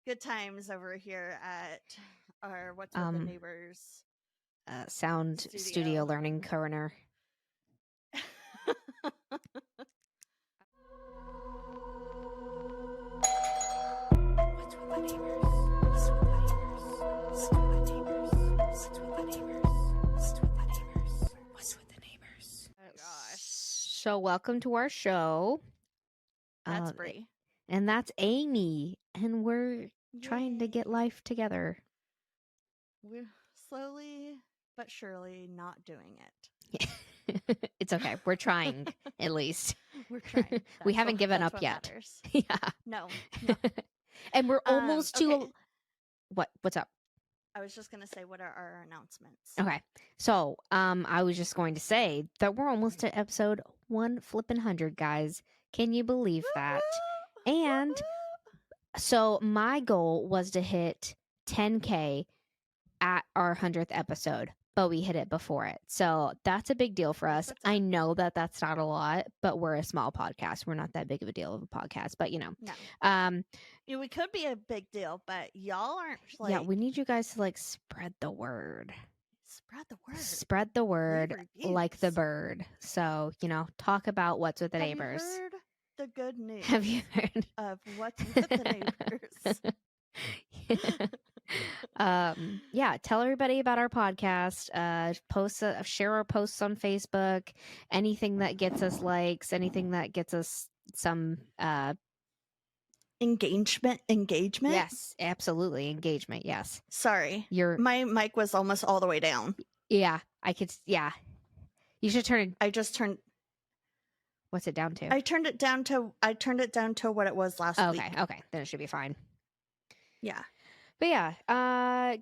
Good times over here at our What's with the Neighbors sound studio learning corner. So welcome to our show. That's Bree. And that's Amy. And we're trying to get life together. We're slowly but surely not doing it. It's okay. We're trying, at least. We're trying. We haven't given up yet. Matters. Yeah. No. And we're almost to... What's up? I was just going to say, what are our announcements? Okay. So, I was just going to say that we're almost to episode 100, guys. Can you believe that? And so my goal was to hit 10K at our 100th episode, but we hit it before it. So that's a big deal for us. I know that that's not a lot, but we're a small podcast. We're not that big of a deal of a podcast, but you know. No. We could be a big deal, but y'all aren't like... Yeah, we need you guys to like spread the word. Spread the word. Spread the word like the bird. So, you know, talk about What's with the Neighbors. Have you heard the good news? Have you heard of What's with the Neighbors? Yeah, tell everybody about our podcast. Share our posts on Facebook. Anything that gets us likes, anything that gets us some engagement. Yes, absolutely, engagement. Yes. Sorry, my mic was almost all the way down. Yeah, I could. Yeah, you should turn it. I just turned. What's it down to? I turned it down to what it was last week. Okay, then it should be fine. Yeah. But yeah,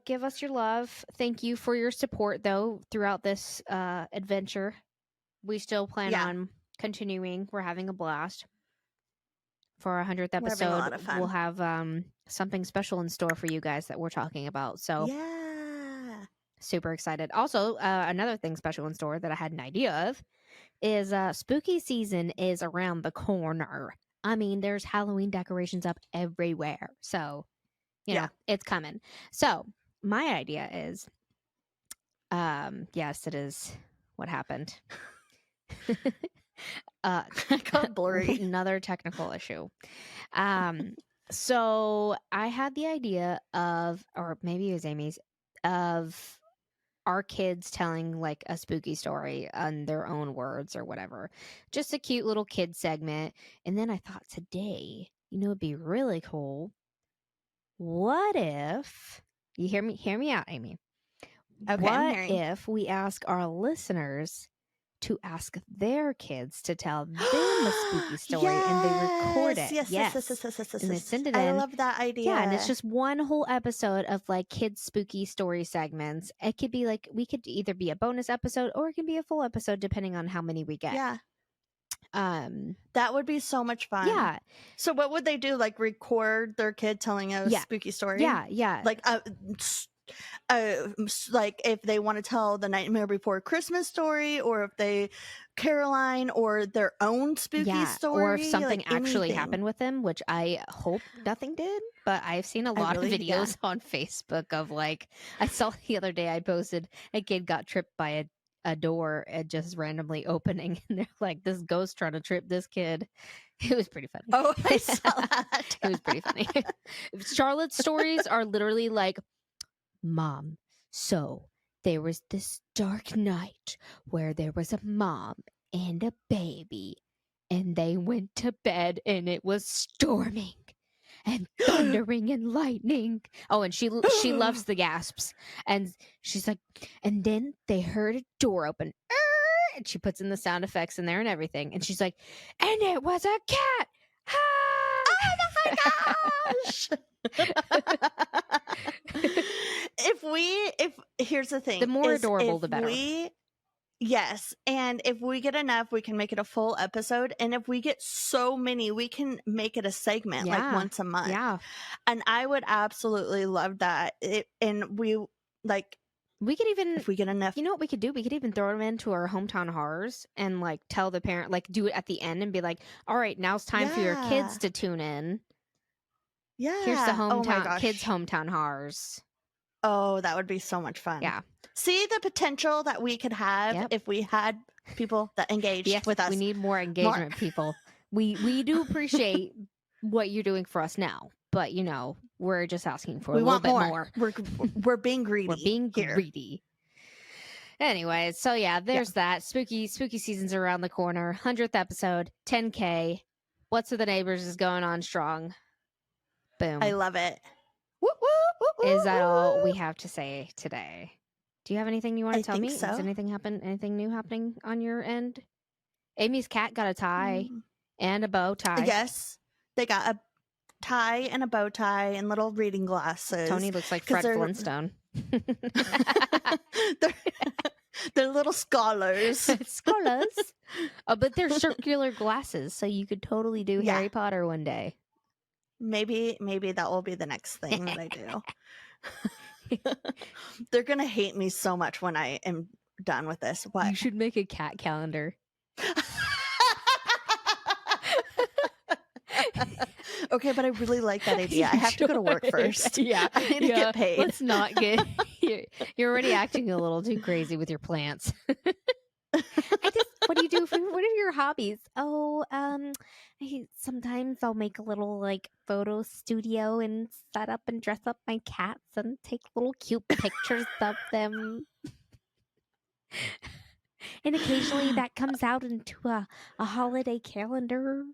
give us your love. Thank you for your support, though, throughout this adventure. We still plan on continuing. We're having a blast. For our 100th episode, we'll have something special in store for you guys that we're talking about. So yeah, super excited. Also, another thing special in store that I had an idea of is spooky season is around the corner. I mean, there's Halloween decorations up everywhere. So... You know, it's coming. So my idea is, yes, it is what happened. Got blurry. Another technical issue. So I had the idea of, or maybe it was Amy's, of our kids telling like a spooky story on their own words or whatever. Just a cute little kid segment. And then I thought today, you know, it'd be really cool. What if you hear me out, Amy? Okay, what if we ask our listeners to ask their kids to tell them a spooky story and they record it? Yes. And they send it in. I love that idea. Yeah, and it's just one whole episode of like kids spooky story segments. It could be like, we could either be a bonus episode or it can be a full episode depending on how many we get. Yeah. That would be so much fun. Yeah. So what would they do? Like record their kid telling a spooky story? Yeah. Like like if they want to tell the Nightmare Before Christmas story, or if they Caroline, or their own spooky story, or if something like actually happened with them, which I hope nothing did. But I've seen a lot of videos on Facebook of like, I saw the other day I posted a kid got tripped by a door and just randomly opening, and they're like, this ghost trying to trip this kid. It was pretty funny. Oh, I saw that. It was pretty funny. Charlotte's stories are literally like, Mom, so there was this dark night where there was a mom and a baby, and they went to bed and it was storming and thundering and lightning. Oh, and she loves the gasps. And she's like, and then they heard a door open. And she puts in the sound effects in there and everything. And she's like, and it was a cat. Oh my gosh. Here's the thing. The more adorable, the better. Yes. And if we get enough, we can make it a full episode. And if we get so many, we can make it a segment like once a month. Yeah. And I would absolutely love that. We could even, if we get enough, you know what we could do? We could even throw them into our hometown horrors and like tell the parent, like do it at the end and be like, all right, now it's time for your kids to tune in. Yeah. Here's the Oh my hometown gosh. kids' hometown horrors. Oh, that would be so much fun. Yeah. See the potential that we could have if we had people that engaged with us. We need more engagement, people. We do appreciate what you're doing for us now, but we're just asking for a little bit more. We're being greedy. We're being greedy. Anyway, so yeah, there's that. Spooky season's around the corner. 100th episode, 10K. What's with the Neighbors is going on strong. Boom. I love it. Is that all we have to say today? Do you have anything you want to tell me? So. Does anything new happening on your end? Amy's cat got a tie and a bow tie. Yes. They got a tie and a bow tie and little reading glasses. Tony looks like Fred Flintstone. They're little scholars. But they're circular glasses, so you could totally do Harry Potter one day. Maybe that will be the next thing that I do. They're gonna hate me so much when I am done with this. What? You should make a cat calendar. Okay, but I really like that idea. I have to go to work first. Yeah, I need to get paid. Let's not get. You're already acting a little too crazy with your plants. What do you do? What are your hobbies? Oh, sometimes I'll make a little photo studio and set up and dress up my cats and take little cute pictures of them. And occasionally that comes out into a holiday calendar.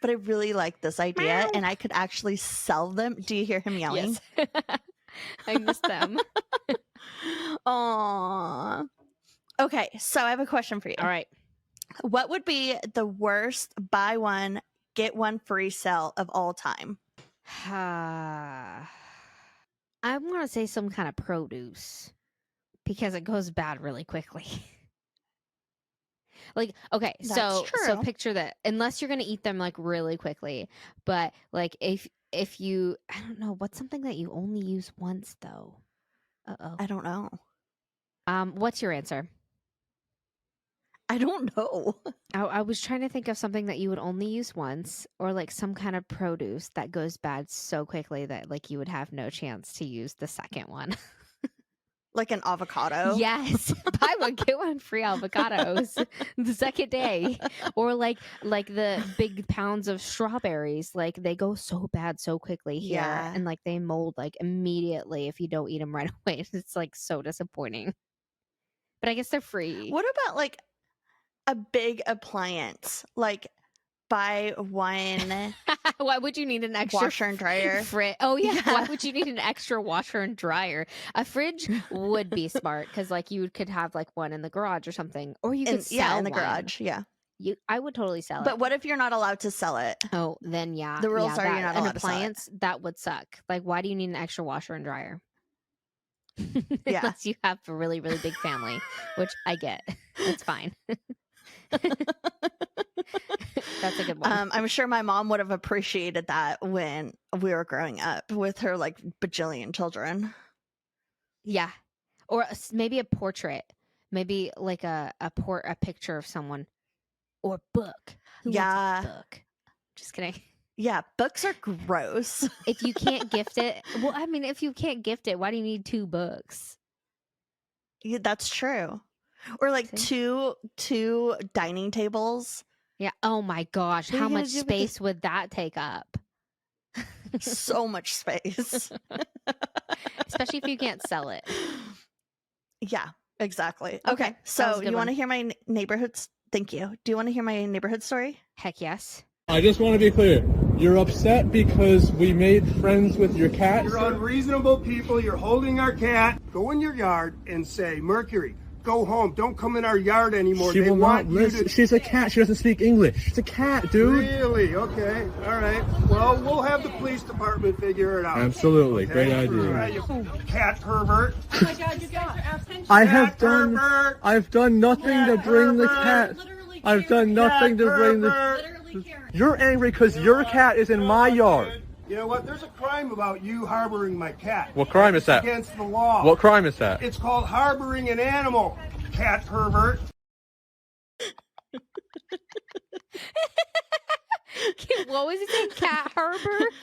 But I really like this idea, and I could actually sell them. Do you hear him yelling? Yes. I miss them. Aww. Okay, so I have a question for you. All right. What would be the worst buy one, get one free sale of all time? I want to say some kind of produce because it goes bad really quickly. Okay, so picture that, unless you're going to eat them really quickly, but if you, I don't know, what's something that you only use once though? I don't know. What's your answer? I don't know. I was trying to think of something that you would only use once, or some kind of produce that goes bad so quickly that you would have no chance to use the second one. Like an avocado? Yes. Buy one, get one free avocados the second day. Or the big pounds of strawberries. They go so bad so quickly here. Yeah. And they mold immediately if you don't eat them right away. It's so disappointing. But I guess they're free. What about a big appliance? Buy one. Why would you need an extra washer and dryer? Oh yeah. Why would you need an extra washer and dryer? A fridge would be smart because you could have one in the garage or something, or you could sell in the one. garage. Yeah, I would totally sell it. But what if you're not allowed to sell it? Oh, then yeah, the rules are you're not allowed an appliance to sell it. That would suck. Why do you need an extra washer and dryer? Yeah, unless you have a really really big family, which I get. It's fine. That's a good one. I'm sure my mom would have appreciated that when we were growing up with her bajillion children. Yeah, or maybe a portrait, maybe a picture of someone, or book. Who wants a book? Just kidding. Yeah, books are gross. If you can't gift it, well, I mean, if you can't gift it, why do you need 2 books? Yeah, that's true. Or two dining tables. Yeah. Oh my gosh. How much space would that take up? So much space. Especially if you can't sell it. Yeah, exactly. Okay. So you want to hear my neighborhood? Thank you. Do you want to hear my neighborhood story? Heck yes. I just want to be clear. You're upset because we made friends with your cat? You're unreasonable people. You're holding our cat. Go in your yard and say, Mercury, go home. Don't come in our yard anymore. She will not listen. She's a cat. She doesn't speak English. She's a cat, dude. Really? Okay. All right. Well, we'll have the police department figure it out. Absolutely. Okay? Great idea. All right, you cat pervert. Oh my God, you guys are absent. I've done nothing to bring the cat. I've done nothing to bring the... Literally Karen. You're angry because your cat is in my yard. You know what? There's a crime about you harboring my cat. What crime is that? It's against the law. What crime is that? It's called harboring an animal, cat pervert. What was it saying? Cat Herbert?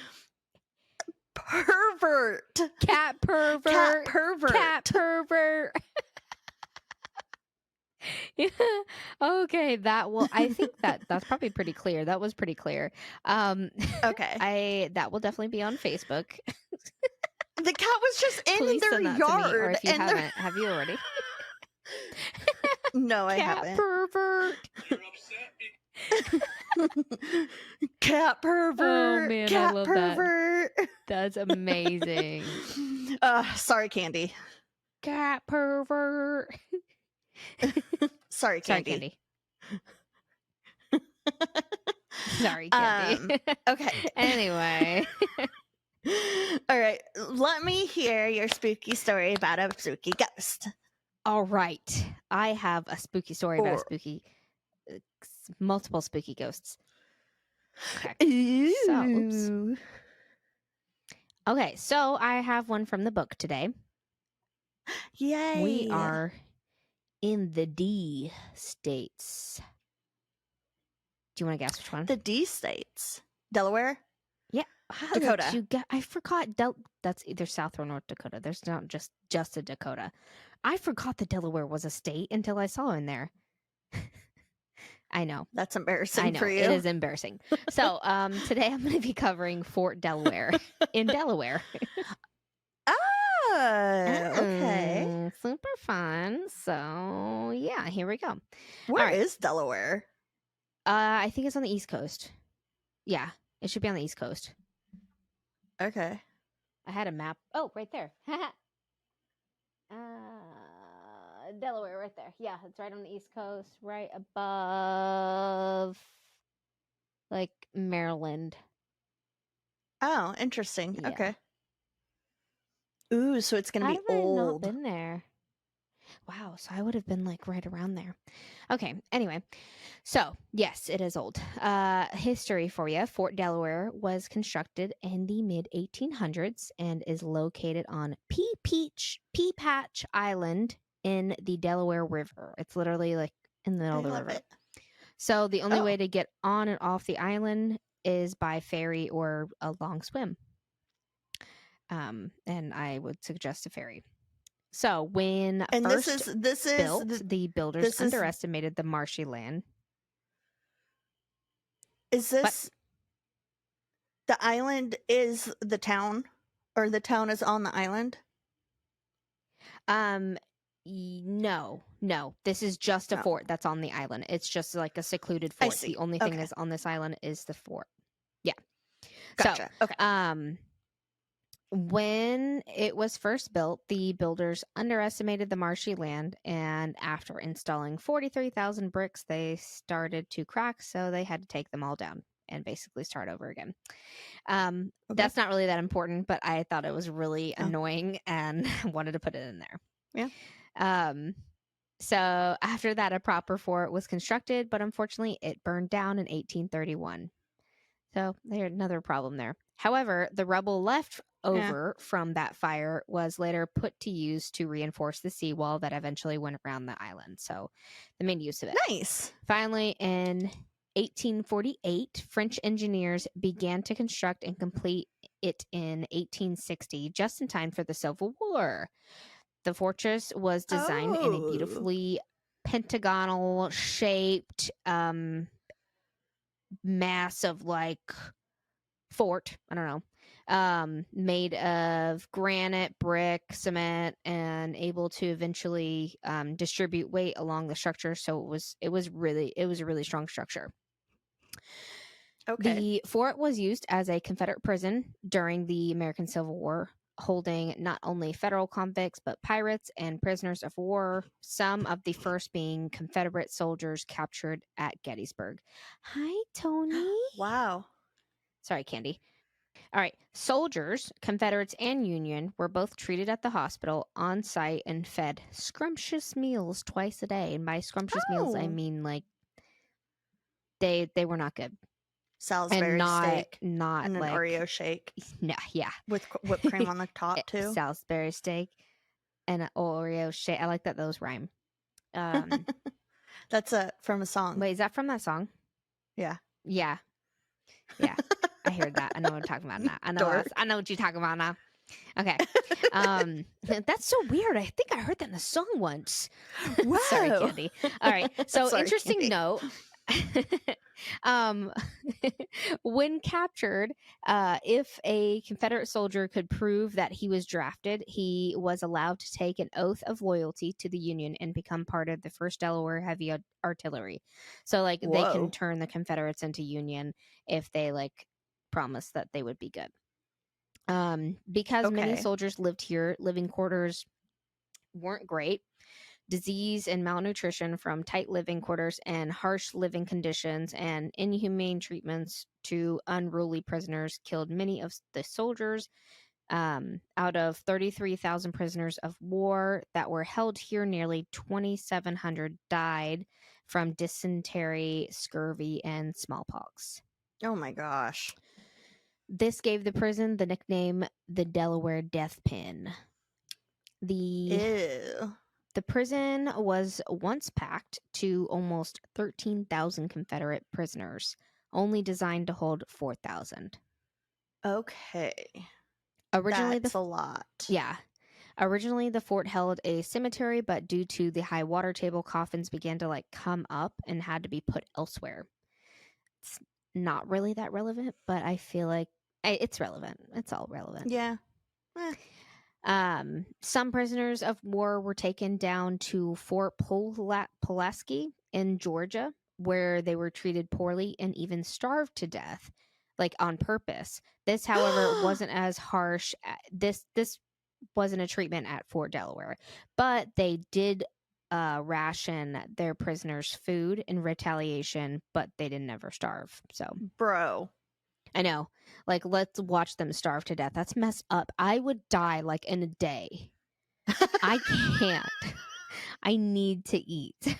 Pervert. Cat pervert. Cat pervert. Cat pervert. Yeah. Okay, I think that's probably pretty clear. That was pretty clear. Okay. That will definitely be on Facebook. The cat was just in Please their send that yard. to me, or if you and haven't, have you already? No, I Cat haven't. pervert. Cat pervert. Oh man, cat I love pervert. that. That's amazing. Sorry, Candy. Cat pervert. Sorry, Sorry, Candy. Candy. Sorry, Candy. Okay. Anyway. All right. Let me hear your spooky story about a spooky ghost. All right. I have a spooky story about a spooky, multiple spooky ghosts. Okay. Ooh. So I have one from the book today. Yay. We are in the D states. Do you want to guess which one? The D states. Delaware? Yeah. How Dakota. did you get? I forgot. That's either South or North Dakota. There's not just a Dakota. I forgot that Delaware was a state until I saw in there. I know. That's embarrassing I know. for you. It is embarrassing. So today I'm going to be covering Fort Delaware in Delaware. Okay. Super fun. So yeah, here we go. Where is Delaware? I think it's on the East Coast. Yeah, it should be on the East Coast. Okay. I had a map. Oh, right there. Delaware, right there. Yeah, it's right on the East Coast, right above, like, Maryland. Oh, interesting. Yeah. Okay. Ooh, so it's gonna How be have I not old. been there? Wow, so I would have been like right around there. Okay, anyway. So, yes, it is old. History for you. Fort Delaware was constructed in the mid-1800s and is located on Pea Patch Island in the Delaware River. It's literally like in the middle of the river. It. So, the only way to get on and off the island is by ferry or a long swim. And I would suggest a ferry. So when This is built, the builders underestimated the marshy land. Is this the island is the town, or the town is on the island? No. This is just a fort that's on the island. It's just like a secluded fort. The only thing is on this island is the fort. Yeah. Gotcha. So, okay. When it was first built, the builders underestimated the marshy land, and after installing 43,000 bricks, they started to crack, so they had to take them all down and basically start over again. That's not really that important, but I thought it was really annoying and wanted to put it in there. Yeah. So after that, a proper fort was constructed, but unfortunately, it burned down in 1831. So there's another problem there. However, the rubble left over from that fire was later put to use to reinforce the seawall that eventually went around the island. So they made use of it. Nice. Finally, in 1848, French engineers began to construct and complete it in 1860, just in time for the Civil War. The fortress was designed in a beautifully pentagonal shaped mass of like fort, I don't know, made of granite, brick, cement, and able to eventually distribute weight along the structure. So it was a really strong structure. Okay. The fort was used as a Confederate prison during the American Civil War, holding not only federal convicts but pirates and prisoners of war, some of the first being Confederate soldiers captured at Gettysburg. Hi, Tony. Wow. Sorry, Candy. All right. Soldiers, Confederates and Union, were both treated at the hospital on site and fed scrumptious meals twice a day. And by scrumptious meals, I mean like they were not good. Salisbury steak. Not and like an Oreo shake. No, yeah. With whipped cream on the top too. Salisbury steak and an Oreo shake. I like that those rhyme. That's from a song. Wait, is that from that song? Yeah. Yeah. Yeah. I heard that. I know what I'm talking about now. I know what you're talking about now. Okay. That's so weird. I think I heard that in a song once. Whoa. Sorry, Candy. All right. So Sorry, interesting Candy. note. um when captured, if a Confederate soldier could prove that he was drafted, he was allowed to take an oath of loyalty to the Union and become part of the 1st Delaware Heavy Artillery. So like they can Whoa. turn the Confederates into Union if they like promise that they would be good. Because many Okay. soldiers lived here, living quarters weren't great. Disease and malnutrition from tight living quarters and harsh living conditions and inhumane treatments to unruly prisoners killed many of the soldiers. Out of 33,000 prisoners of war that were held here, nearly 2,700 died from dysentery, scurvy, and smallpox. Oh my gosh. This gave the prison the nickname the Delaware Death Pen. Ew. The prison was once packed to almost 13,000 Confederate prisoners, only designed to hold 4,000. Okay. Originally, That's a lot. Yeah. Originally, the fort held a cemetery, but due to the high water table, coffins began to like come up and had to be put elsewhere. It's not really that relevant, but I feel like it's relevant. It's all relevant. Yeah. Some prisoners of war were taken down to Fort Pulaski in Georgia, where they were treated poorly and even starved to death, like on purpose. This, however, wasn't as harsh. This wasn't a treatment at Fort Delaware, but they did ration their prisoners food in retaliation, but they didn't ever starve. So, Bro. I know. Like, let's watch them starve to death. That's messed up. I would die like in a day. I can't. I need to eat.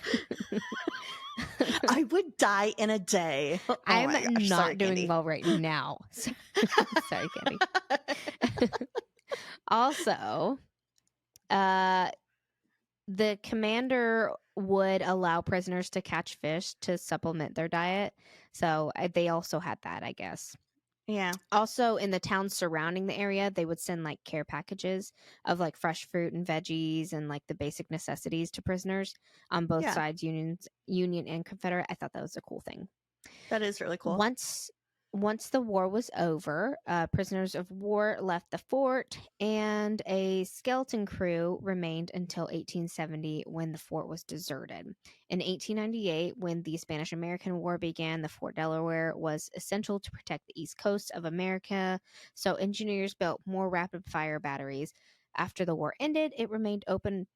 I would die in a day. Oh I'm my gosh. not Sorry, doing Candy. well right now. Sorry, Candy. Also, the commander would allow prisoners to catch fish to supplement their diet. So they also had that, I guess. Yeah. Also, in the towns surrounding the area, they would send like care packages of like fresh fruit and veggies and like the basic necessities to prisoners on both sides, Union and Confederate. I thought that was a cool thing. That is really cool. Once the war was over, prisoners of war left the fort, and a skeleton crew remained until 1870 when the fort was deserted. In 1898, when the Spanish-American War began, the Fort Delaware was essential to protect the east coast of America, so engineers built more rapid-fire batteries. After the war ended, it remained open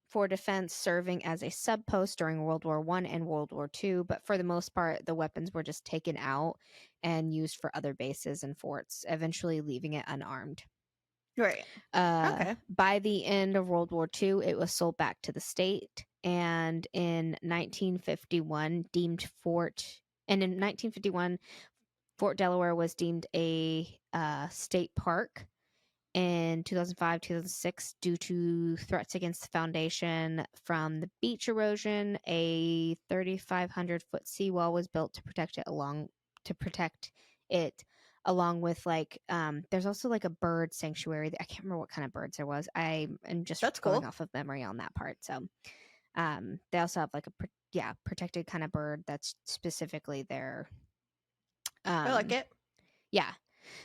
for defense, serving as a sub-post during World War I and World War II, but for the most part, the weapons were just taken out and used for other bases and forts, eventually leaving it unarmed. Right. Okay. By the end of World War II, it was sold back to the state, and in 1951, Fort Delaware was deemed a state park. In 2005-2006, due to threats against the foundation from the beach erosion, a 3,500-foot seawall was built to protect it along with like there's also like a bird sanctuary. I can't remember what kind of birds there was. I am just going off of memory on that part. So they also have like a protected kind of bird that's specifically there. I like it. Yeah.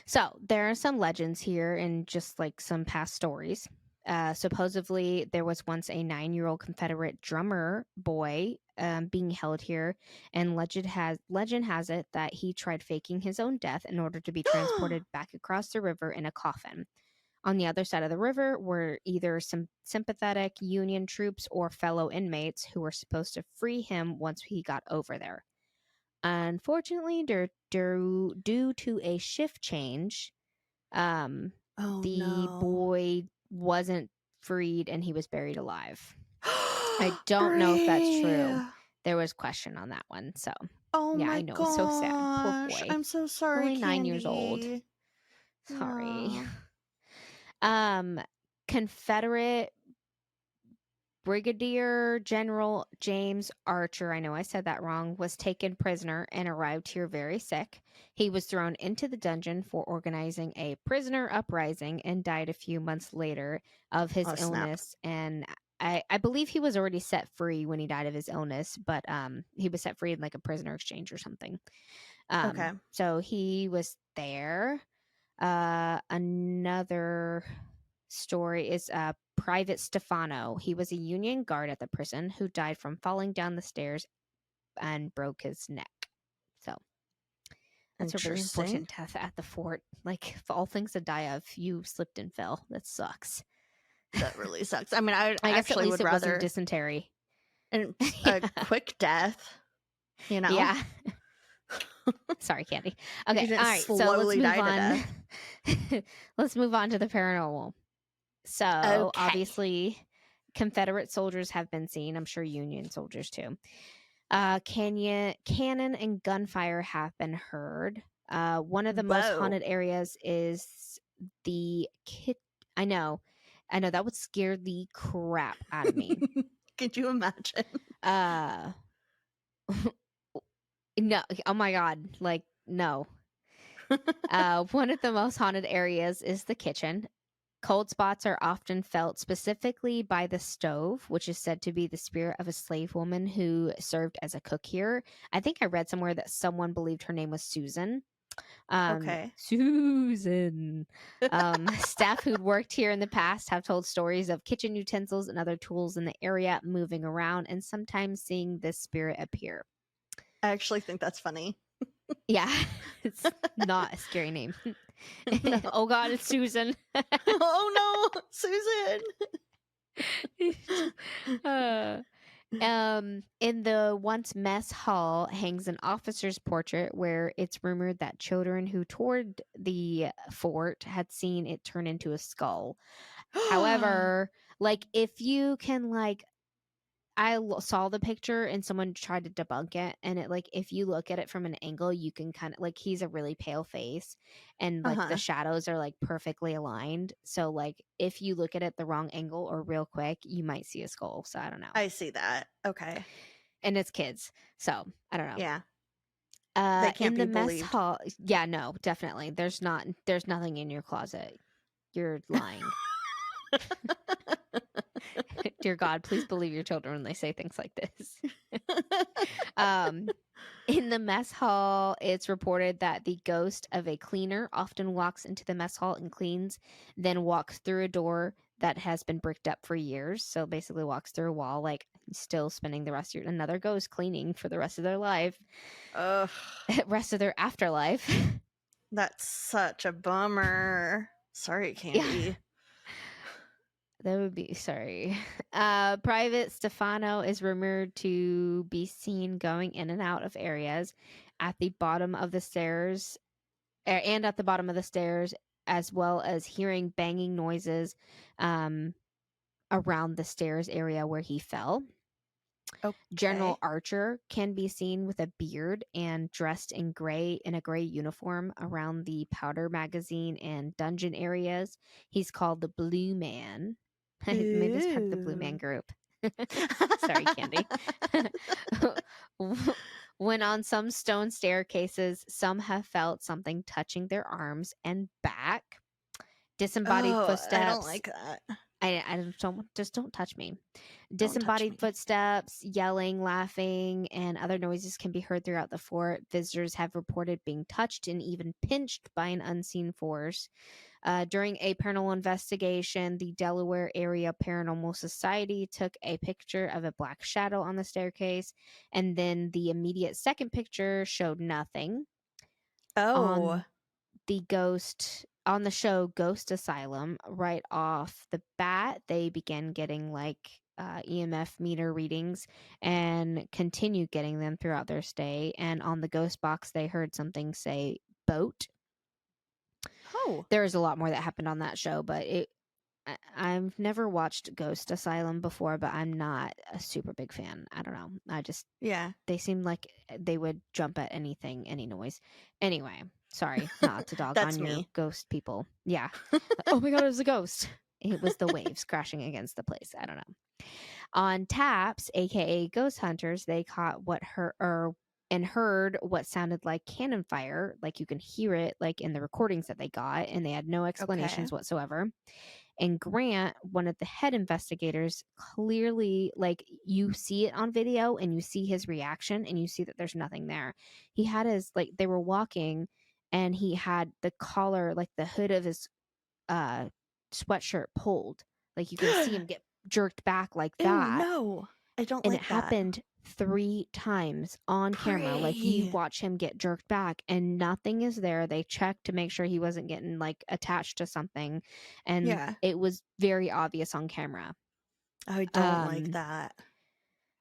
So there are some legends here and just like some past stories. Supposedly, there was once a 9-year-old Confederate drummer boy being held here, and legend has it that he tried faking his own death in order to be transported back across the river in a coffin. On the other side of the river were either some sympathetic Union troops or fellow inmates who were supposed to free him once he got over there. Unfortunately, due to a shift change, boy wasn't freed and he was buried alive. I don't know if that's true. There was question on that one. So, I know. Gosh. So sad. Poor boy. I'm so sorry. Only 9 years old. Sorry. Confederate Brigadier General James Archer, I know I said that wrong, was taken prisoner and arrived here very sick. He was thrown into the dungeon for organizing a prisoner uprising and died a few months later of his illness. And I believe he was already set free when he died of his illness, but he was set free in like a prisoner exchange or something. Okay. So he was there. Another story is Private Stefano. He was a Union guard at the prison who died from falling down the stairs and broke his neck. So that's a really important death at the fort. Like, of all things to die of, you slipped and fell. That sucks. That really sucks. I mean, I guess actually at least would it rather wasn't dysentery. And a quick death, you know? Yeah. Sorry, Candy. Okay, all right. So slowly let's move die on. Let's move on to the paranormal. So obviously, Confederate soldiers have been seen. I'm sure Union soldiers too. Cannon and gunfire have been heard. One of the most haunted areas is the I know that would scare the crap out of me. Could you imagine? No, oh my god, like no. One of the most haunted areas is the kitchen. Cold spots are often felt specifically by the stove, which is said to be the spirit of a slave woman who served as a cook here. I think I read somewhere that someone believed her name was Susan. Susan. Staff who'd worked here in the past have told stories of kitchen utensils and other tools in the area moving around and sometimes seeing this spirit appear. I actually think that's funny. Yeah, it's not a scary name. No. Oh God, it's Susan. Oh no, Susan. In the once mess hall hangs an officer's portrait where it's rumored that children who toured the fort had seen it turn into a skull. However, like if you can I saw the picture and someone tried to debunk it, and it if you look at it from an angle, you can kind of he's a really pale face, and the shadows are perfectly aligned. So if you look at it the wrong angle or real quick, you might see a skull. So I don't know. I see that. Okay. And it's kids, so I don't know. Yeah. They can't be believed. Mess hall. Yeah, no, definitely. There's nothing in your closet. You're lying. Dear God, please believe your children when they say things like this. In the mess hall, it's reported that the ghost of a cleaner often walks into the mess hall and cleans, then walks through a door that has been bricked up for years. So basically walks through a wall, still spending the rest of another ghost cleaning for the rest of their life. Rest of their afterlife. That's such a bummer. Sorry, Candy. Yeah. That would be sorry. Private Stefano is rumored to be seen going in and out of areas at the bottom of the stairs and at the bottom of the stairs, as well as hearing banging noises around the stairs area where he fell. Okay. General Archer can be seen with a beard and dressed in a gray uniform around the powder magazine and dungeon areas. He's called the Blue Man. Maybe it's part of the Blue Man Group. Sorry, Candy. When on some stone staircases, some have felt something touching their arms and back. Disembodied footsteps. I don't like that. I don't touch me. Disembodied footsteps, yelling, laughing, and other noises can be heard throughout the fort. Visitors have reported being touched and even pinched by an unseen force. During a paranormal investigation, the Delaware Area Paranormal Society took a picture of a black shadow on the staircase, and then the immediate second picture showed nothing. On the show Ghost Asylum, right off the bat, they began getting EMF meter readings and continued getting them throughout their stay. And on the ghost box, they heard something say boat. There is a lot more that happened on that show, but I've never watched Ghost Asylum before, but I'm not a super big fan. I don't know. They seemed like they would jump at anything, any noise. Anyway, sorry, not to dog on your ghost people. Yeah. Oh my God, it was a ghost. It was the waves crashing against the place. I don't know. On taps, aka ghost hunters, they caught and heard what sounded like cannon fire. Like you can hear it like in the recordings that they got, and they had no explanations whatsoever. And Grant, one of the head investigators, clearly, like, you see it on video and you see his reaction and you see that there's nothing there. He had his, like, they were walking and he had the collar, like the hood of his sweatshirt pulled. Like you can see him get jerked back like that. Ew, no, I don't and like it that. happened 3 times on camera. Like you watch him get jerked back and nothing is there. They checked to make sure he wasn't getting like attached to something, and it was very obvious on camera. I don't like that.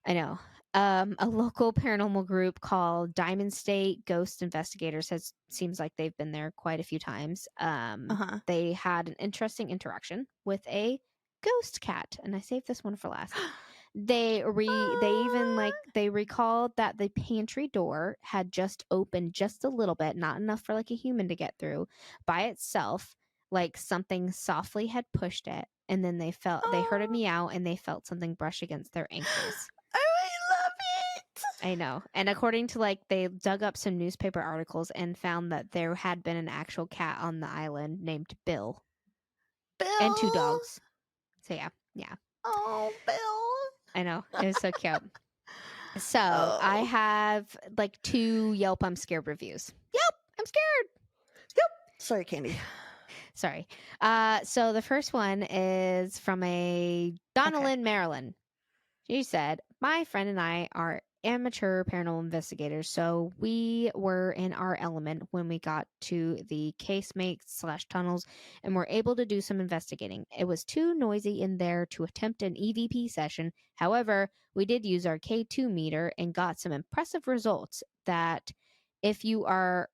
I know. A local paranormal group called Diamond State Ghost Investigators seems like they've been there quite a few times. They had an interesting interaction with a ghost cat, and I saved this one for last. They recalled that the pantry door had just opened just a little bit, not enough for like a human to get through by itself, like something softly had pushed it, and then they heard a meow and they felt something brush against their ankles. I love it. I know. And according to like, they dug up some newspaper articles and found that there had been an actual cat on the island named Bill. And 2 dogs. So yeah. Oh, Bill. I know. It was so cute. So I have like 2 Yelp I'm scared reviews. Yep, I'm scared. Yep. Sorry, Candy. Sorry. So the first one is from a Donalyn, Maryland. She said, my friend and I are amateur paranormal investigators, so we were in our element when we got to the casemate/tunnels and were able to do some investigating. It was too noisy in there to attempt an EVP session. However, we did use our K2 meter and got some impressive results that if you are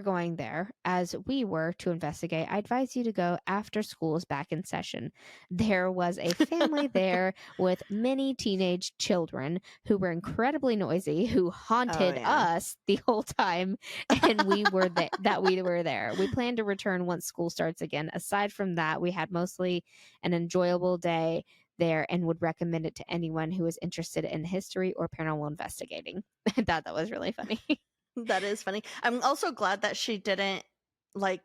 going there, as we were, to investigate, I advise you to go after school is back in session. There was a family there with many teenage children who were incredibly noisy, who haunted us the whole time, and we were there. We plan to return once school starts again. Aside from that, we had mostly an enjoyable day there and would recommend it to anyone who is interested in history or paranormal investigating. I thought that was really funny. That is funny. I'm also glad that she didn't like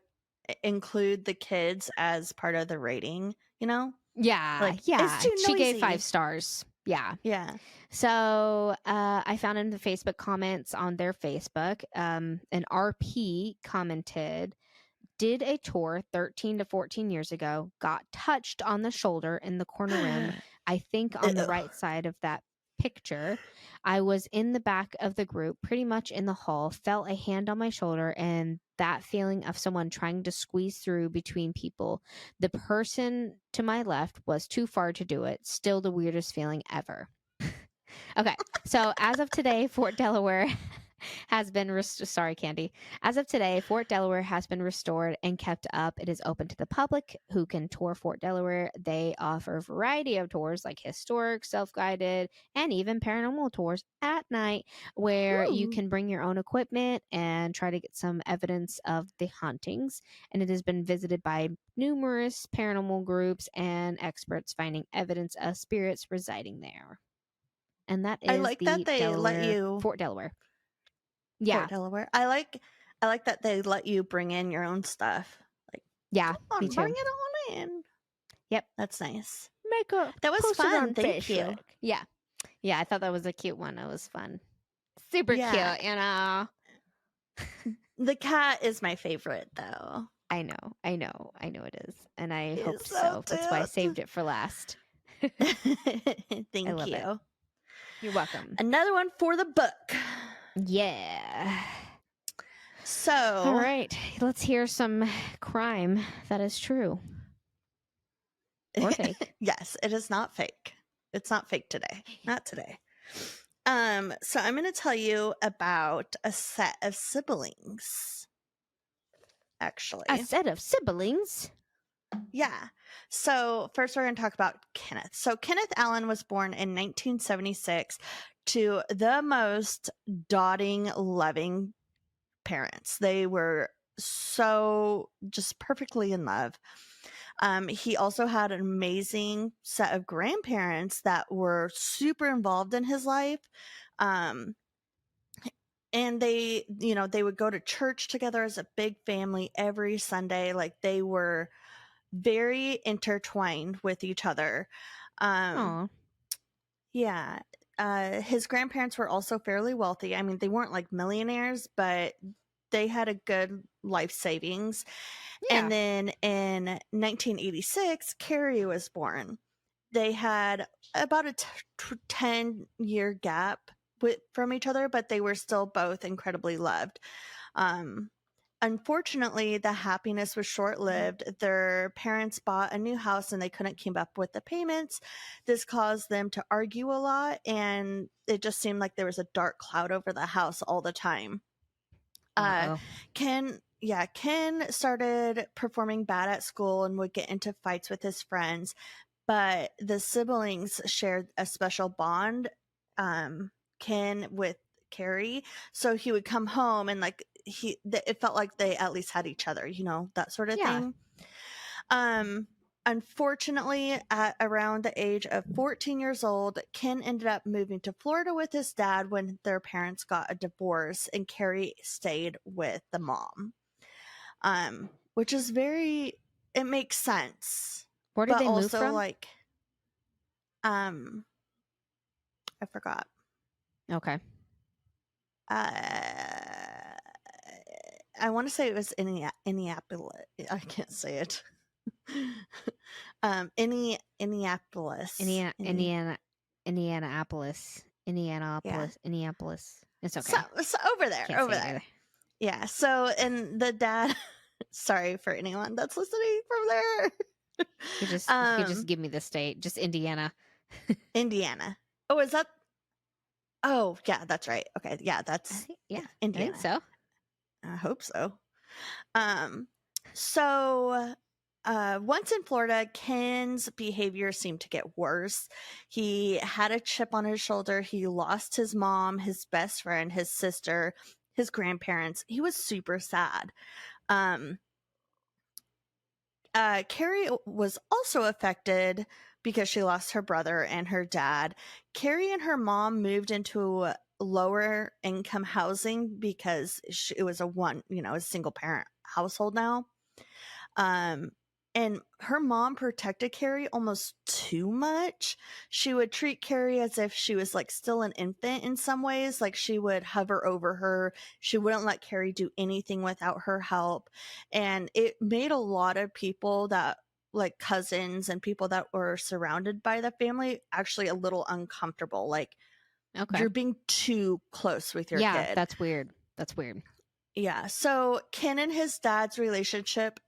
include the kids as part of the rating, you know? Yeah. Like, yeah. It's too noisy. She gave 5 stars. Yeah. Yeah. So I found in the Facebook comments on their Facebook, an RP commented, did a tour 13 to 14 years ago, got touched on the shoulder in the corner room, I think on the right side of that picture. I was in the back of the group, pretty much in the hall, felt a hand on my shoulder, and that feeling of someone trying to squeeze through between people. The person to my left was too far to do it. Still the weirdest feeling ever. Okay, so as of today, Fort Delaware has been sorry, Candy. As of today, Fort Delaware has been restored and kept up. It is open to the public who can tour Fort Delaware. They offer a variety of tours like historic, self-guided, and even paranormal tours at night where you can bring your own equipment and try to get some evidence of the hauntings. And it has been visited by numerous paranormal groups and experts finding evidence of spirits residing there. And that is I like that they let you Fort Delaware. Yeah. Fort Delaware. I like that they let you bring in your own stuff. Like, yeah, me too. Bring it on in. Yep, that's nice. That was fun. Thank you. Yeah, I thought that was a cute one. It was fun. Super cute, you know. The cat is my favorite, though. I know it is, and I hope so. That's why I saved it for last. Thank you. It. You're welcome. Another one for the book. Yeah. So, all right, let's hear some crime that is true or fake. Yes, it is not fake. It's not fake today. Not today. So I'm going to tell you about a set of siblings. Actually, a set of siblings. Yeah. So first we're going to talk about Kenneth. So Kenneth Allen was born in 1976 to the most doting, loving parents. They were so just perfectly in love. He also had an amazing set of grandparents that were super involved in his life. Um, and they, they would go to church together as a big family every Sunday. Like they were very intertwined with each other. Aw. Yeah. His grandparents were also fairly wealthy. I mean, they weren't like millionaires, but they had a good life savings. Yeah. And then in 1986, Kari was born. They had about a 10-year gap from each other, but they were still both incredibly loved. Unfortunately, the happiness was short-lived. Their parents bought a new house and they couldn't keep up with the payments. This caused them to argue a lot, and it just seemed like there was a dark cloud over the house all the time. Uh-oh. Ken started performing bad at school and would get into fights with his friends, but the siblings shared a special bond, Ken with Kari. So he would come home and like it felt like they at least had each other, that sort of Yeah. thing. Unfortunately, at around the age of 14 years old, Ken ended up moving to Florida with his dad when their parents got a divorce, and Kari stayed with the mom. Which is it makes sense. Where did But they move also from? like, I forgot. Okay. I want to say it was Indianapolis. I can't say it. Indianapolis. Indianapolis. Indianapolis. It's okay. So over there. Can't Over say it there. either. Yeah. So, and the dad, sorry for anyone that's listening from there. You just give me the state. Just Indiana. Indiana. Oh, is that? Oh, yeah, that's right. Okay. Yeah, that's Yeah, Indiana. I think so. I hope so. So once in Florida, Ken's behavior seemed to get worse. He had a chip on his shoulder. He lost his mom, his best friend, his sister, his grandparents. He was super sad. Kari was also affected because she lost her brother and her dad. Kari and her mom moved into lower income housing because it was a single parent household now. And her mom protected Kari almost too much. She would treat Kari as if she was like still an infant in some ways. Like she would hover over her. She wouldn't let Kari do anything without her help. And it made a lot of people that like cousins and people that were surrounded by the family actually a little uncomfortable. Like, Okay. you're being too close with your Yeah, kid. that's weird. That's weird. Yeah. So Ken and his dad's relationship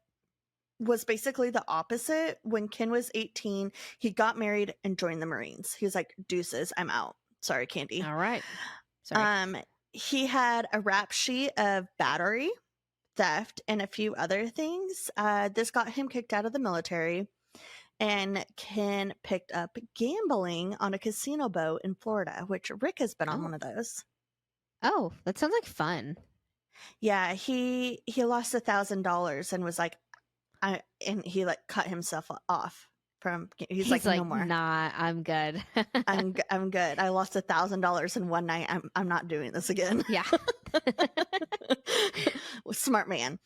was basically the opposite. When Ken was 18, he got married and joined the Marines. He was like, deuces, I'm out. Sorry, Candy. All right. Sorry. He had a rap sheet of battery, theft, and a few other things. This got him kicked out of the military. And Ken picked up gambling on a casino boat in Florida, which Rick has been on one of those. Oh, that sounds like fun. Yeah, he lost $1,000 and was like, and he like cut himself off from. He's like, no more. Nah, I'm good. I'm good. I lost $1,000 in one night. I'm not doing this again. Yeah. Smart man.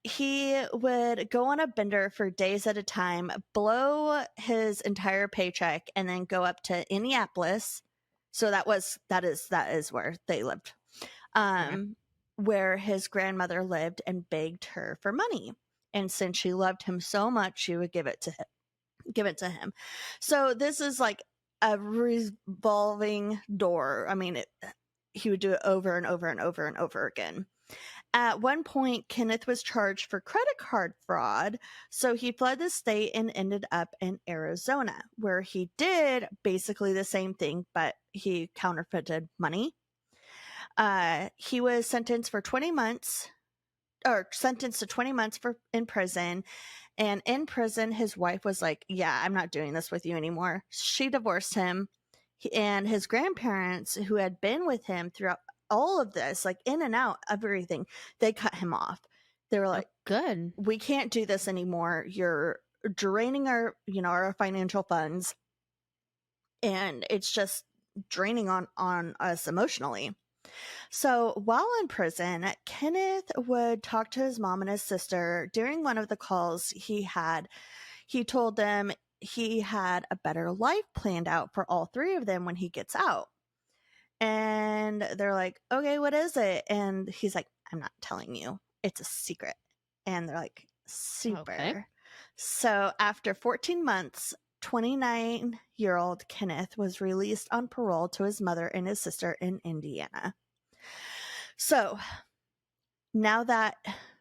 He would go on a bender for days at a time, blow his entire paycheck, and then go up to Indianapolis. So that is where they lived. Where his grandmother lived, and begged her for money. And since she loved him so much, she would give it to him. So this is like a revolving door. I mean, he would do it over and over and over and over again. At one point, Kenneth was charged for credit card fraud, so he fled the state and ended up in Arizona, where he did basically the same thing, but he counterfeited money. He was sentenced to 20 months in prison. And in prison, his wife was like, yeah, I'm not doing this with you anymore. She divorced him. And his grandparents, who had been with him throughout all of this, like in and out, everything, they cut him off. They were like, Good. we can't do this anymore. You're draining our, our financial funds, and it's just draining on us emotionally. So while in prison, Kenneth would talk to his mom and his sister. During one of the calls he told them he had a better life planned out for all three of them when he gets out. And they're like, okay, what is it? And he's like, I'm not telling you. It's a secret. And they're like, super. Okay. So after 14 months, 29-year-old Kenneth was released on parole to his mother and his sister in Indiana. So now that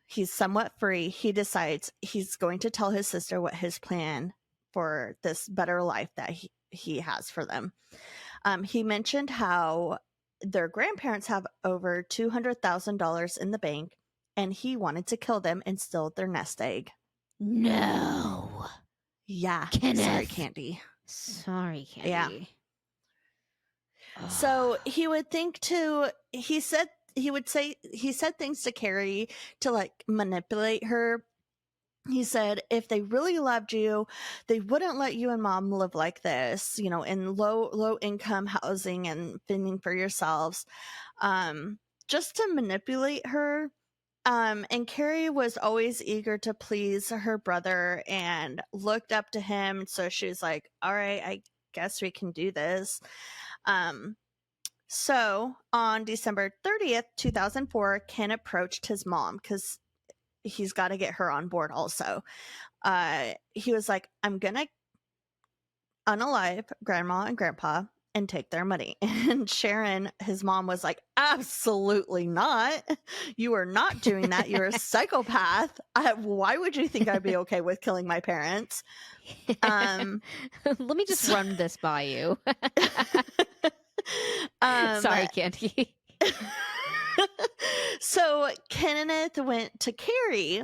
he's somewhat free, he decides he's going to tell his sister what his plan for this better life that he has for them. He mentioned how their grandparents have over $200,000 in the bank, and he wanted to kill them and steal their nest egg. No. Yeah. Kenneth. Sorry, Candy. Sorry, Candy. Yeah. Ugh. So he would he said things to Kari to like manipulate her. He said, if they really loved you, they wouldn't let you and mom live like this, in low income housing and fending for yourselves, just to manipulate her. And Kari was always eager to please her brother and looked up to him. So she was like, all right, I guess we can do this. So on December 30th, 2004, Ken approached his mom because he's got to get her on board also. He was like, I'm going to unalive grandma and grandpa and take their money. And Sharon, his mom, was like, absolutely not. You are not doing that. You're a psychopath. Why would you think I'd be okay with killing my parents? Let me just run this by you. Sorry, Candy. So Kenneth went to Kari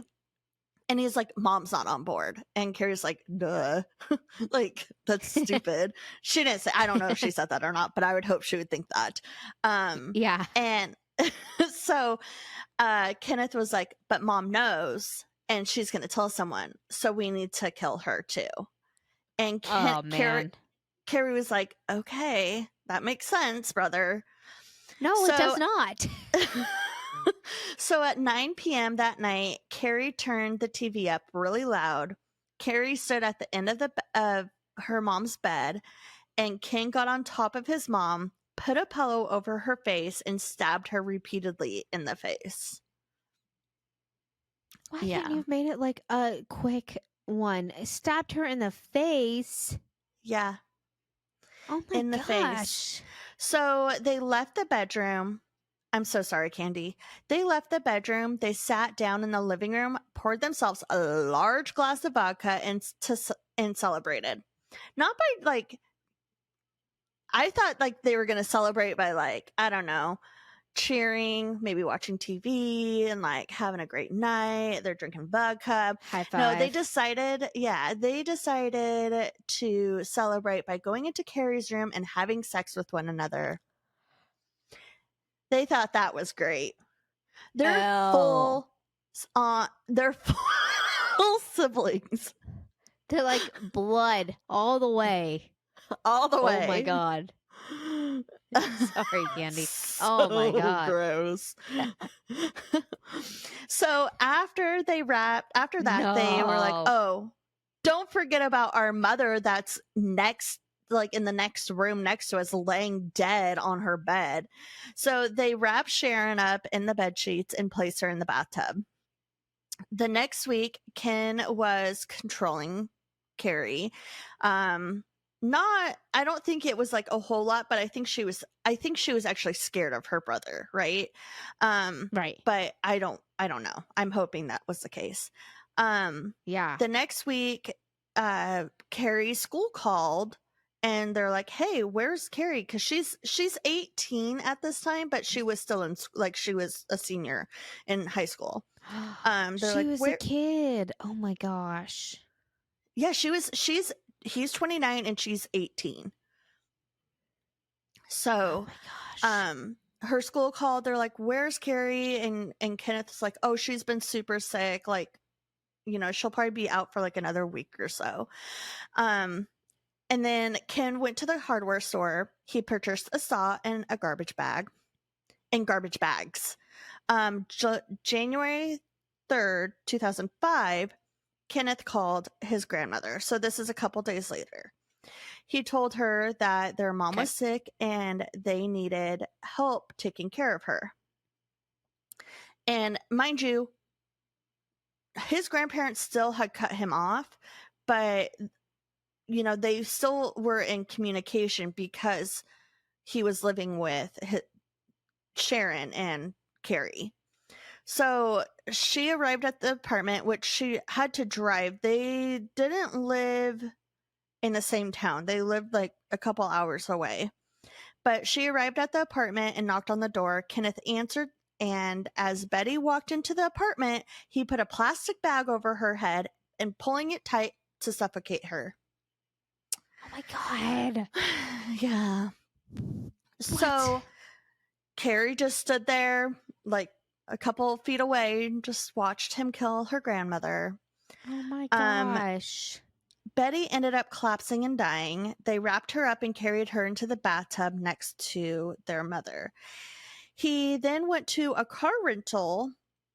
and he's like, mom's not on board. And Kari's like, duh. Like, that's stupid. She didn't say, I don't know if she said that or not, but I would hope she would think that. Yeah. And so Kenneth was like, but mom knows and she's going to tell someone. So we need to kill her too. And man. Kari was like, okay, that makes sense, brother. No, it does not. So at 9 p.m. that night, Kari turned the TV up really loud. Kari stood at the end of her mom's bed, and Ken got on top of his mom, put a pillow over her face, and stabbed her repeatedly in the face. Why can't you have made it like a quick one? Stabbed her in the face. Yeah. Oh my in the gosh. face. So they left the bedroom. I'm so sorry, Candy. They left the bedroom. They sat down in the living room, poured themselves a large glass of vodka, and celebrated. Not by like, I thought like they were going to celebrate by like, I don't know, cheering, maybe watching TV and like having a great night. They're drinking vodka. High five. No, they decided to celebrate by going into Kari's room and having sex with one another. They thought that was great. They're full siblings. They're like blood all the way. All the way. Oh my God. Sorry, Candy. So oh my God. Gross. So after that, they were like, oh, don't forget about our mother that's next, like in the next room next to us, laying dead on her bed. So they wrapped Sharon up in the bed sheets and placed her in the bathtub. The next week, Ken was controlling Kari. I don't think it was like a whole lot, but I think she was actually scared of her brother, right? Right. But I don't know. I'm hoping that was the case. Yeah. The next week, Kari's school called and they're like, hey, where's Kari? Because she's 18 at this time, but she was still she was a senior in high school. She was a kid. Oh my gosh. Yeah, he's 29 and she's 18. So, oh my gosh. her school called. They're like, "Where's Kari?" And Kenneth's like, "Oh, she's been super sick. Like, she'll probably be out for like another week or so." And then Ken went to the hardware store. He purchased a saw and a garbage bag and garbage bags. January 3rd, 2005, Kenneth called his grandmother. So this is a couple days later. He told her that their mom was sick and they needed help taking care of her. And mind you, his grandparents still had cut him off, but they still were in communication because he was living with Sharon and Kari. So she arrived at the apartment, which she had to drive. They didn't live in the same town. They lived like a couple hours away. But she arrived at the apartment and knocked on the door. Kenneth answered, and as Betty walked into the apartment, he put a plastic bag over her head and pulling it tight to suffocate her. Oh my God. Yeah. So Kari just stood there like a couple feet away and just watched him kill her grandmother. Oh my gosh. Betty ended up collapsing and dying. They wrapped her up and carried her into the bathtub next to their mother. He then went to a car rental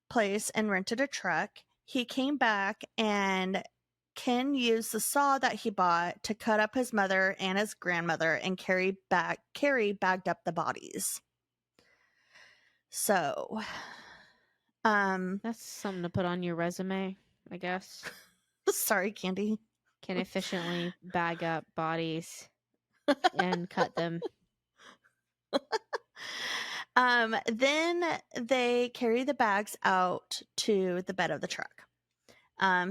place and rented a truck. He came back and Ken used the saw that he bought to cut up his mother and his grandmother, and Kari bagged up the bodies. So, that's something to put on your resume, I guess. Sorry, Candy. Can efficiently bag up bodies and cut them. Then they carry the bags out to the bed of the truck.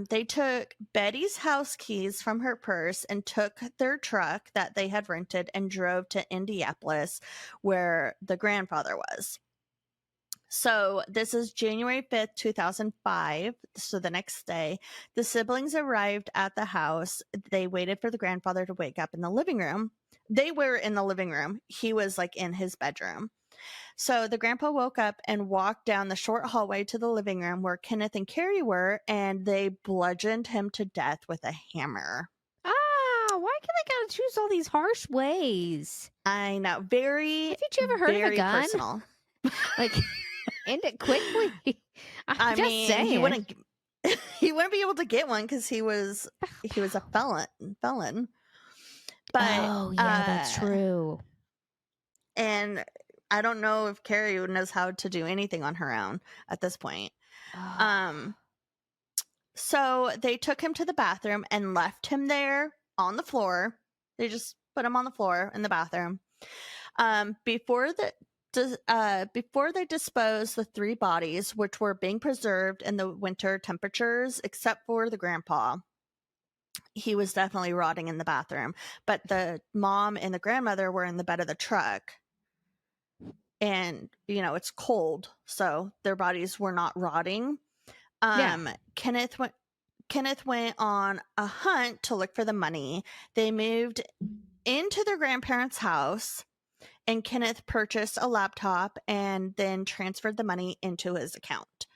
They took Betty's house keys from her purse and took their truck that they had rented and drove to Indianapolis, where the grandfather was. So this is January 5th, 2005. So the next day, the siblings arrived at the house. They waited for the grandfather to wake up in the living room. They were in the living room. He was like in his bedroom. So the grandpa woke up and walked down the short hallway to the living room where Kenneth and Kari were, and they bludgeoned him to death with a hammer. Why can they gotta choose all these harsh ways? I know. Very, haven't you ever heard of a gun? Personal. Like, end it quickly. I mean, saying. he wouldn't be able to get one because he was a felon. But oh yeah, that's true. And I don't know if Kari knows how to do anything on her own at this point. So they took him to the bathroom and left him there on the floor. They just put him on the floor in the bathroom. Before they disposed the 3 bodies, which were being preserved in the winter temperatures, except for the grandpa. He was definitely rotting in the bathroom, but the mom and the grandmother were in the bed of the truck. And, it's cold, so their bodies were not rotting. Kenneth went on a hunt to look for the money. They moved into their grandparents' house, and Kenneth purchased a laptop and then transferred the money into his account.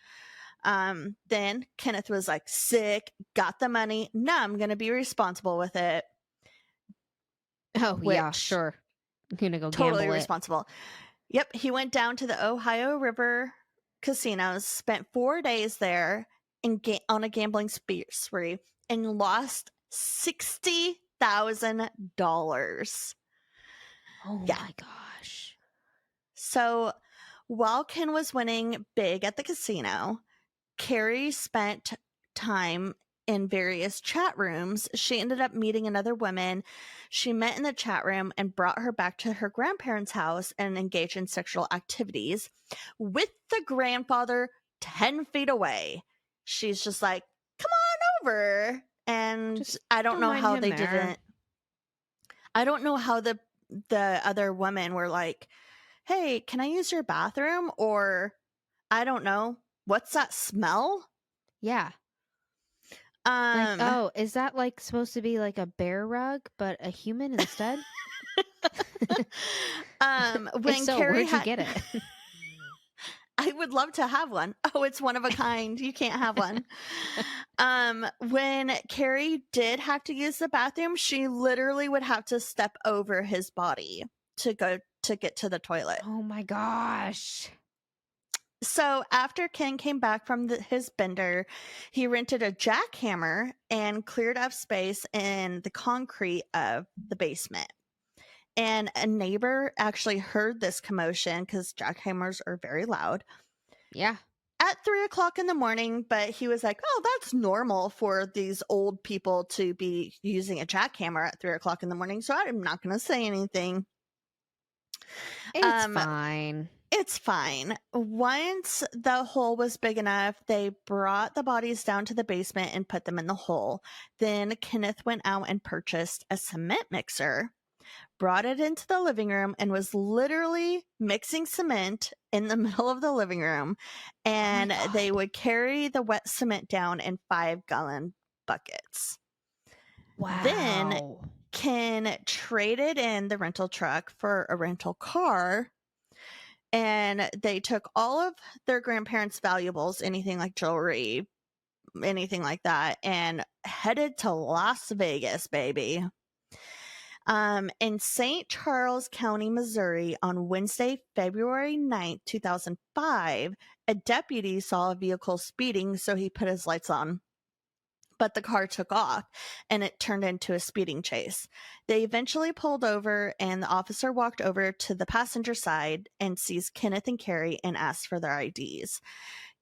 Then Kenneth was like, sick, got the money. Now I'm going to be responsible with it. Oh, yeah, sure. I'm going to go totally gamble responsible. Yep, he went down to the Ohio River casinos, spent 4 days there on a gambling spree, and lost $60,000. Oh my gosh. So while Ken was winning big at the casino, Kari spent time in various chat rooms. She ended up meeting another woman she met in the chat room and brought her back to her grandparents' house and engaged in sexual activities with the grandfather 10 feet away. She's just like, come on over. And I don't know how they didn't. I don't know how the other women were like, hey, can I use your bathroom? Or I don't know. What's that smell? Yeah. Is that like supposed to be like a bear rug, but a human instead? If so, Carrie where'd you get it? I would love to have one. Oh, it's one of a kind. You can't have one. When Carrie did have to use the bathroom, she literally would have to step over his body to get to the toilet. Oh my gosh. So after Ken came back from his bender, he rented a jackhammer and cleared up space in the concrete of the basement. And a neighbor actually heard this commotion because jackhammers are very loud. Yeah. At 3:00 in the morning, but he was like, oh, that's normal for these old people to be using a jackhammer at 3:00 in the morning. So I'm not going to say anything. It's fine. It's fine. Once the hole was big enough, they brought the bodies down to the basement and put them in the hole. Then Kenneth went out and purchased a cement mixer, brought it into the living room, and was literally mixing cement in the middle of the living room. And they would carry the wet cement down in 5-gallon buckets. Wow. Then Ken traded in the rental truck for a rental car. And they took all of their grandparents' valuables, anything like jewelry, anything like that, and headed to Las Vegas, baby. In St. Charles County, Missouri, on Wednesday, February 9th, 2005, a deputy saw a vehicle speeding, so he put his lights on. But the car took off, and it turned into a speeding chase. They eventually pulled over, and the officer walked over to the passenger side and sees Kenneth and Kari and asked for their IDs.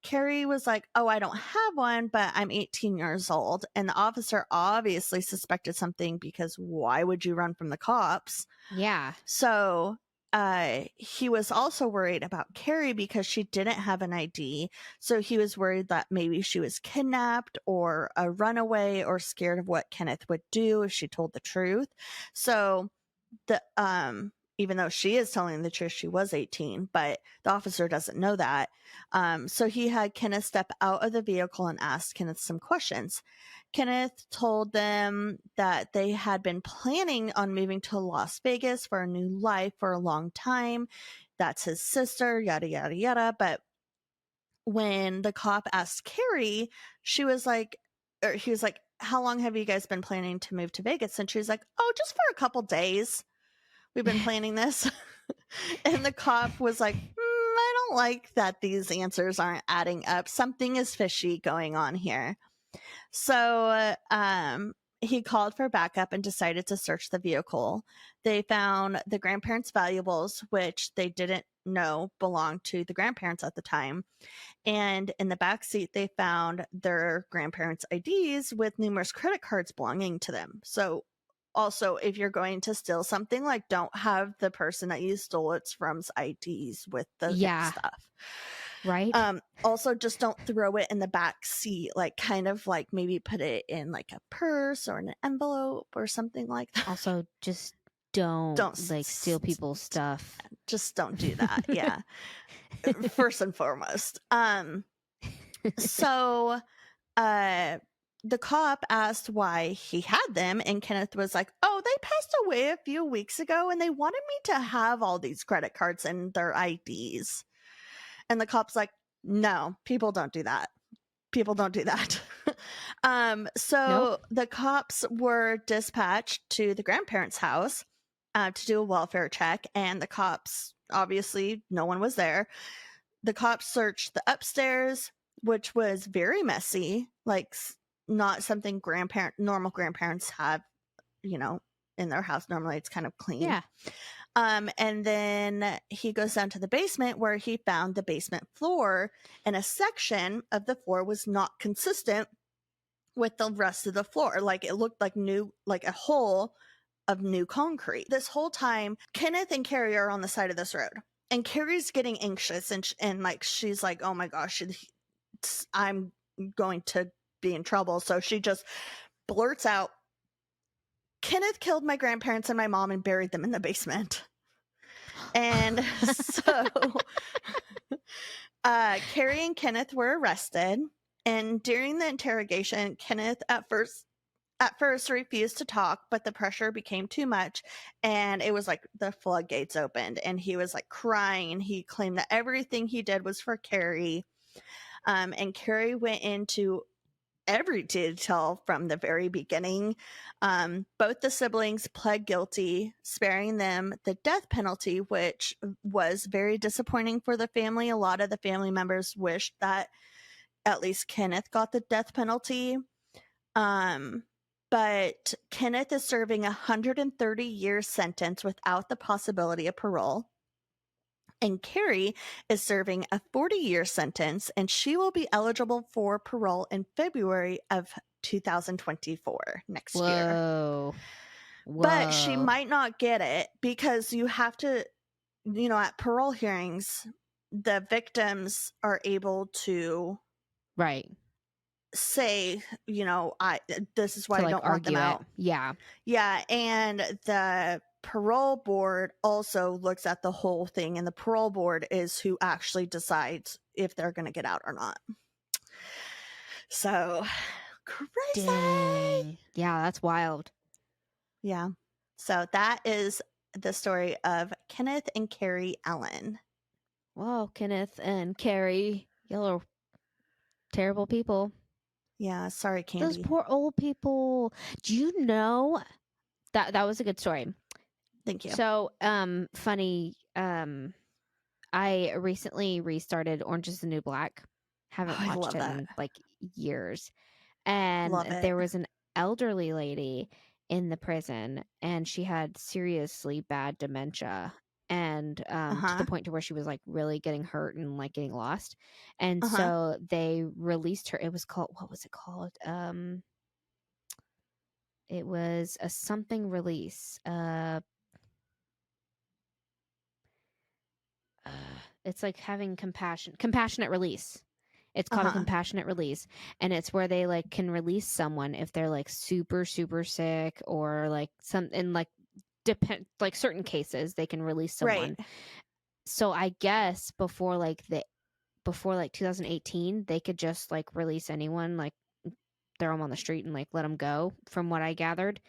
Kari was like, oh, I don't have one, but I'm 18 years old. And the officer obviously suspected something because why would you run from the cops? Yeah. So he was also worried about Kari because she didn't have an ID. So he was worried that maybe she was kidnapped or a runaway or scared of what Kenneth would do if she told the truth. So even though she is telling the truth, she was 18, but the officer doesn't know that. So he had Kenneth step out of the vehicle and asked Kenneth some questions. Kenneth told them that they had been planning on moving to Las Vegas for a new life for a long time. That's his sister, yada, yada, yada. But when the cop asked Kari, he was like, how long have you guys been planning to move to Vegas? And she was like, oh, just for a couple days. We've been planning this. And the cop was like, I don't like that these answers aren't adding up. Something is fishy going on here. So he called for backup and decided to search the vehicle. They found the grandparents' valuables, which they didn't know belonged to the grandparents at the time. And in the back seat, they found their grandparents' IDs with numerous credit cards belonging to them. So also, if you're going to steal something, like, don't have the person that you stole it from's IDs with the stuff. Right. Also, just don't throw it in the back seat. Like, kind of like maybe put it in like a purse or an envelope or something like that. Also, just don't like steal people's stuff. Just don't do that. Yeah. First and foremost. So, the cop asked why he had them, and Kenneth was like, oh, they passed away a few weeks ago, and they wanted me to have all these credit cards and their IDs. And the cop's like, no, people don't do that. People don't do that. The cops were dispatched to the grandparents' house to do a welfare check, and the cops, obviously, no one was there. The cops searched the upstairs, which was very messy, like not something normal grandparents have, in their house. Normally it's kind of clean. Yeah. And then he goes down to the basement where he found the basement floor, and a section of the floor was not consistent with the rest of the floor. Like, it looked like a hole of new concrete. This whole time, Kenneth and Kari are on the side of this road, and Kari's getting anxious, and like, she's like, oh my gosh, I'm going to be in trouble. So she just blurts out, Kenneth killed my grandparents and my mom and buried them in the basement. And so Kari and Kenneth were arrested. And during the interrogation, Kenneth at first at first refused to talk, but the pressure became too much, and it was like the floodgates opened, and he was like crying. He claimed that everything he did was for Kari, and Kari went into every detail from the very beginning. Both the siblings pled guilty, sparing them the death penalty, which was very disappointing for the family. A lot of the family members wished that at least Kenneth got the death penalty. But Kenneth is serving a 130-year sentence without the possibility of parole. And Kari is serving a 40-year sentence, and she will be eligible for parole in February of 2024, next year. Whoa. But she might not get it because you have to, at parole hearings, the victims are able to Right. say, this is why To, I don't want them argue out. it. Yeah. Yeah, and the parole board also looks at the whole thing, and the parole board is who actually decides if they're going to get out or not. So crazy. Dang. Yeah, that's wild. Yeah. So that is the story of Kenneth and Kari Allen. Whoa, Kenneth and Kari, y'all are terrible people. Yeah, sorry, Candy. Those poor old people. Do you know that was a good story? Thank you. So, funny. I recently restarted Orange Is the New Black. Haven't I watched love it that. in years. And Love it. there was an elderly lady in the prison, and she had seriously bad dementia, and to the point to where she was like really getting hurt and like getting lost. And so they released her. It was called, what was it called? It was a something release. It's like having compassionate release. It's called a compassionate release, and it's where they like can release someone if they're like super super sick, or like some in like like certain cases they can release someone. Right. So I guess before 2018 they could just like release anyone, like throw them on the street and like let them go, from what I gathered.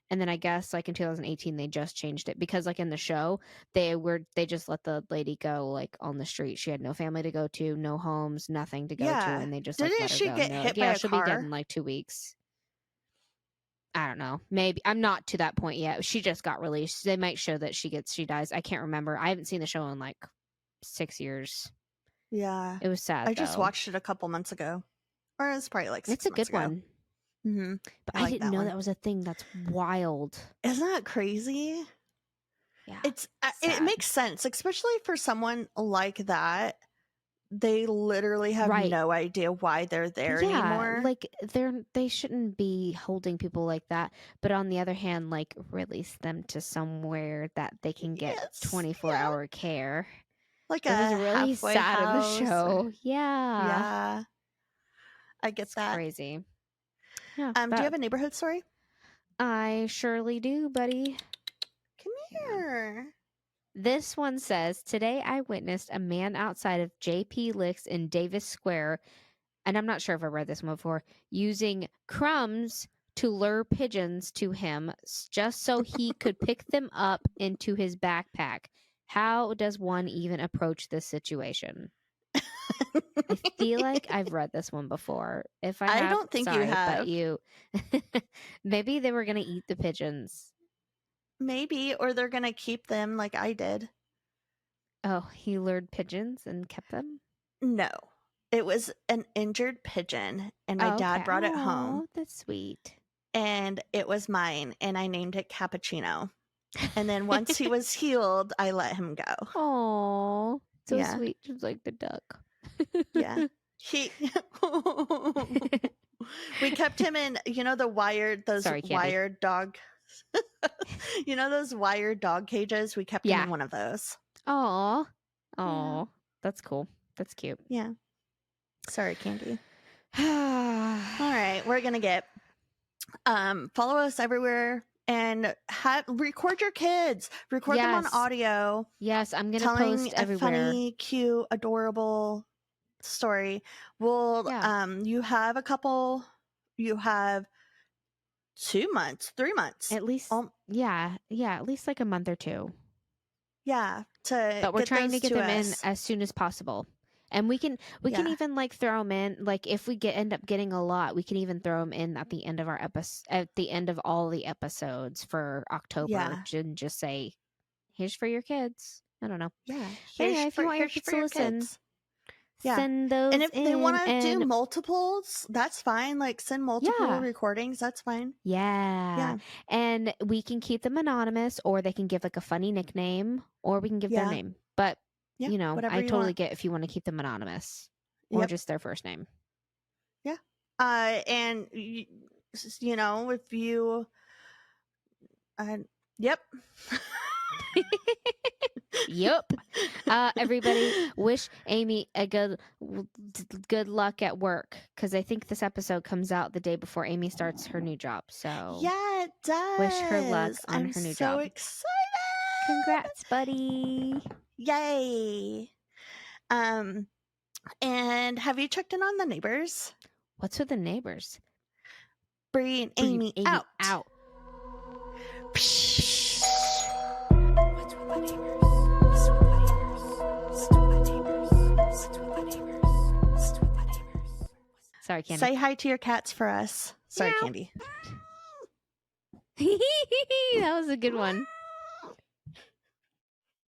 And then I guess like in 2018 they just changed it because like in the show they just let the lady go like on the street. She had no family to go to, no homes, nothing to go to, and they just Didn't let her she go. get And hit like, by a she'll car? be dead in like 2 weeks. I don't know. Maybe I'm not to that point yet. She just got released. They might show that she dies. I can't remember. I haven't seen the show in like 6 years. Yeah. It was sad. I just watched it a couple months ago. Or it was probably like 6 It's a months good ago. one. Mm-hmm. But I didn't know that was a thing. That's wild. Isn't that crazy? Yeah. It makes sense, especially for someone like that. They literally have no idea why they're there anymore. Like they shouldn't be holding people like that. But on the other hand, like release them to somewhere that they can get 24-hour care. Like it was really sad in the show. Yeah. I get that. Crazy. Yeah. Do you have a neighborhood story? I surely do, buddy. Come here. This one says, today I witnessed a man outside of JP Licks in Davis Square, and I'm not sure if I read this one before, using crumbs to lure pigeons to him just so he could pick them up into his backpack. How does one even approach this situation? I feel like I've read this one before. If I have, don't think sorry, you have. But you maybe they were going to eat the pigeons. Maybe, or they're going to keep them like I did. Oh, he lured pigeons and kept them? No. It was an injured pigeon, and my dad brought it home. Oh, that's sweet. And it was mine, and I named it Cappuccino. And then once he was healed, I let him go. Oh, so sweet, just like the duck. Yeah. We kept him in, the wired dog, those wired dog cages? We kept him in one of those. Oh, that's cool. That's cute. Yeah. Sorry, Candy. All right, we're gonna get follow us everywhere and record your kids. Record them on audio. Yes, I'm gonna post everywhere. A funny, cute, adorable story. We'll you have 2 months, 3 months. At least, yeah, at least like a month or two. Yeah, to But we're get trying those to get them us. in as soon as possible. And we can even like throw them in, like if we end up getting a lot, we can even throw them in at the end of our at the end of all the episodes for October, and just say, "Here's for your kids." I don't know. Yeah, Anyway, if you want your kids to listen, send those and if in. they want to do and multiples, that's fine. Like send multiple recordings, that's fine. yeah, and we can keep them anonymous, or they can give like a funny nickname, or we can give their name. But you know, whatever I you totally want. get if you want to keep them anonymous or just their first name. Yeah. And you know, if you yep. Yep. Everybody wish Amy a good luck at work, because I think this episode comes out the day before Amy starts her new job. So yeah, it does. Wish her luck on I'm her new so job. excited. Congrats, buddy. Yay. And have you checked in on the neighbors? What's with the neighbors? Bree and Amy out. Sorry, Candy. Say hi to your cats for us. Sorry, Meow. Candy. That was a good one.